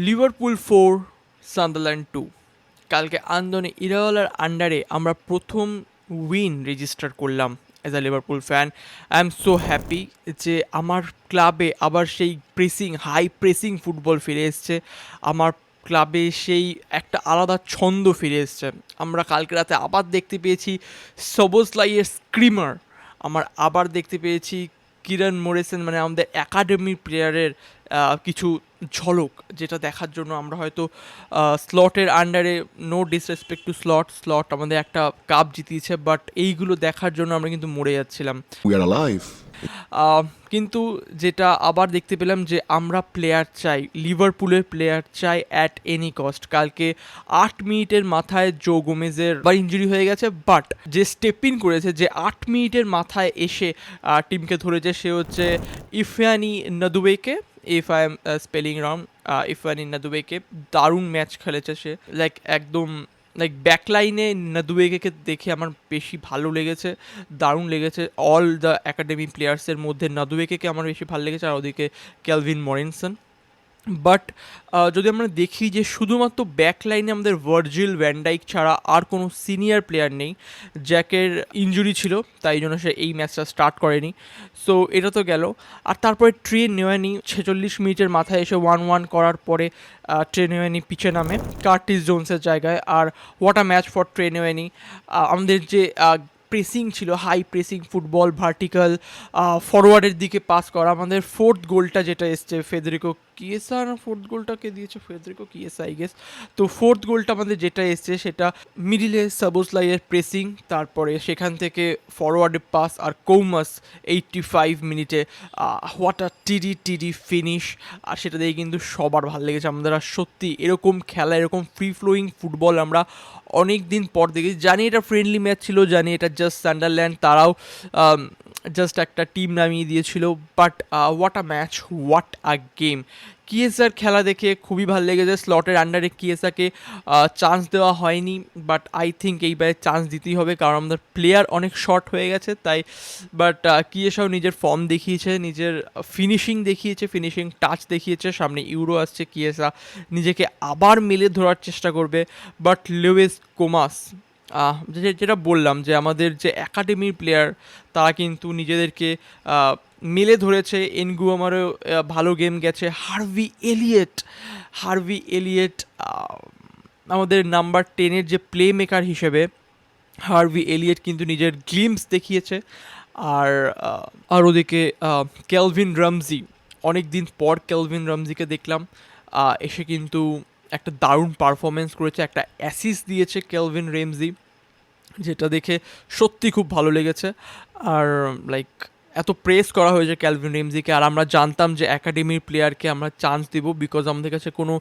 Liverpool 4 Sunderland 2। কালকে আন্দোনি ইরাওলার আন্ডারে আমরা প্রথম উইন রেজিস্টার করলাম as a Liverpool fan. I am so happy যে আমার ক্লাবে আবার সেই হাই প্রেসিং ফুটবল ফিরে এসছে। আমার ক্লাবে সেই একটা আলাদা ছন্দ ফিরে এসছে। আমরা কালকে রাতে আবার দেখতে পেয়েছি সবোসলাইয়ের স্ক্রিমার। আবার দেখতে পেয়েছি কিরণ মোরিসন, মানে আমাদের একাডেমি প্লেয়ারের কিছু ঝলক, যেটা দেখার জন্য আমরা হয়তো স্লটের আন্ডারে, নো ডিসরেসপেক্ট টু স্লট আমাদের একটা কাপ জিতিয়েছে, বাট এইগুলো দেখার জন্য আমরা কিন্তু মরে যাচ্ছিলাম। We are alive. কিন্তু যেটা আবার দেখতে পেলাম যে আমরা প্লেয়ার চাই, লিভারপুলের প্লেয়ার চাই অ্যাট এনি কস্ট। কালকে 8 মিনিটের মাথায় জো গোমেজের বা ইঞ্জুরি হয়ে গেছে, বাট যে স্টেপ ইন করেছে, যে 8 মিনিটের মাথায় এসে টিমকে ধরেছে, সে হচ্ছে ইফানি নাদুয়েকে। ইফ আই এম স্পেলিং রং, ইফানি নাদুয়েকে দারুণ ম্যাচ খেলেছে সে। একদম ব্যাকলাইনে নাদুয়েকে দেখে আমার বেশি ভালো লেগেছে, দারুণ লেগেছে। অল দ্য একাডেমি প্লেয়ার্সের মধ্যে নাদুয়েকে আমার বেশি ভালো লেগেছে, আর ওদিকে ক্যালভিন মরিনসন। বাট যদি আমরা দেখি যে শুধুমাত্র ব্যাকলাইনে আমাদের ভার্জিল ভ্যানডাইক ছাড়া আর কোনো সিনিয়র প্লেয়ার নেই। জ্যাকের ইনজুরি ছিল, তাই জন্য সে এই ম্যাচটা স্টার্ট করেনি। সো এটা তো গেল। আর তারপরে ট্রেন নেওয়ানি 46 মিনিটের মাথায় এসে 1-1 করার পরে ট্রেন নেওয়ানি পিছে নামে কার্টিস জোনসের জায়গায়। আর what a match for Trey Nyoni. আমাদের যে প্রেসিং ছিল, হাই প্রেসিং ফুটবল, ভার্টিক্যাল ফরওয়ার্ডের দিকে পাস করা, আমাদের ফোর্থ গোলটা যেটা এসছে ফেদেরিকো কিয়েসা, ফোর্থ গোলটাকে দিয়েছে ফেদেরিকো কিয়েসা আই গেস। তো ফোর্থ গোলটা আমাদের যেটা এসছে সেটা মিডিলে সাবোসলাইয়ের প্রেসিং, তারপরে সেখান থেকে ফরওয়ার্ডে পাস, আর কৌমাস 85 মিনিটে হোয়াট আ টিডি ফিনিশ। আর সেটা দিয়ে কিন্তু সবার ভালো লেগেছে আমাদের। আর সত্যি এরকম খেলা, এরকম ফ্রি ফ্লোয়িং ফুটবল আমরা অনেক দিন পর দেখেছি। জানি এটা ফ্রেন্ডলি ম্যাচ ছিল, জানি এটা জাস্ট সান্ডারল্যান্ড, তারাও জাস্ট একটা টিম নামিয়ে দিয়েছিল, but what a match, what a game. কিয়েসার খেলা দেখে খুবই ভালো লেগেছে। স্লটের আন্ডারে কিয়েসাকে চান্স দেওয়া হয়নি, বাট আই থিঙ্ক এইবারে চান্স দিতেই হবে, কারণ আমাদের প্লেয়ার অনেক শর্ট হয়ে গেছে তাই। বাট কিয়েসাও নিজের ফর্ম দেখিয়েছে, নিজের ফিনিশিং দেখিয়েছে, ফিনিশিং টাচ দেখিয়েছে। সামনে ইউরো আসছে, কিয়েসা নিজেকে আবার মেলে ধরার চেষ্টা করবে। বাট লুইস কোমাস, যেটা বললাম যে আমাদের যে একাডেমির প্লেয়ার, তারা কিন্তু নিজেদেরকে মেলে ধরেছে। এনগুয়ামারও ভালো গেম গেছে। হার্ভি এলিয়েট আমাদের নাম্বার 10-এর যে প্লে মেকার হিসেবে হার্ভি এলিয়েট কিন্তু নিজের গ্লিমস দেখিয়েছে। আর ওদিকে ক্যালভিন রামজি, অনেক দিন পর ক্যালভিন রামজিকে দেখলাম, এসে কিন্তু একটা দারুণ পারফরমেন্স করেছে, একটা অ্যাসিস্ট দিয়েছে ক্যালভিন রেমজি, যেটা দেখে সত্যি খুব ভালো লেগেছে। আর এত প্রেস করা হয়েছে ক্যালভিন রেমজিকে, আর আমরা জানতাম যে একাডেমির প্লেয়ারকে আমরা চান্স দিব, বিকজ আমাদের কাছে কোনো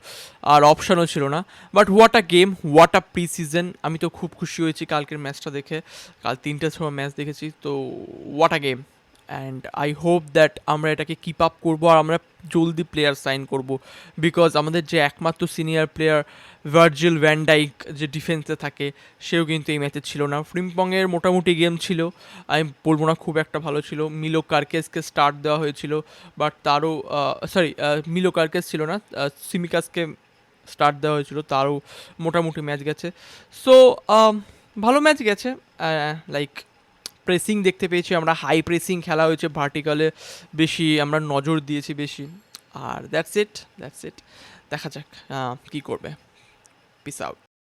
আর অপশানও ছিল না। But what a game, what a pre season. আমি তো খুব খুশি হয়েছি কালকের ম্যাচটা দেখে। কাল 3টা সময় ম্যাচ দেখেছি, তো what a game. And I hope that আমরা এটাকে কিপ আপ করবো, আর আমরা জলদি প্লেয়ার সাইন করব, বিকজ আমাদের যে একমাত্র সিনিয়র প্লেয়ার ভার্জিল ভ্যানডাইক যে ডিফেন্সে থাকে, সেও কিন্তু এই ম্যাচে ছিল না। ফ্রিম্পংয়ের মোটামুটি গেম ছিল, আমি বলবো না খুব একটা ভালো ছিল। মিলো কার্কেসকে স্টার্ট দেওয়া হয়েছিল, বাট তারও মিলো কার্কেস ছিল না, সিমিকাসকে স্টার্ট দেওয়া হয়েছিল, তারও মোটামুটি ম্যাচ গেছে। সো ভালো ম্যাচ গেছে। প্রেসিং দেখতে পেয়েছি আমরা, হাই প্রেসিং খেলা হয়েছে, ভার্টিক্যালে বেশি আমরা নজর দিয়েছি বেশি। আর দ্যাটস ইট। দেখা যাক কী করবে। Piece out.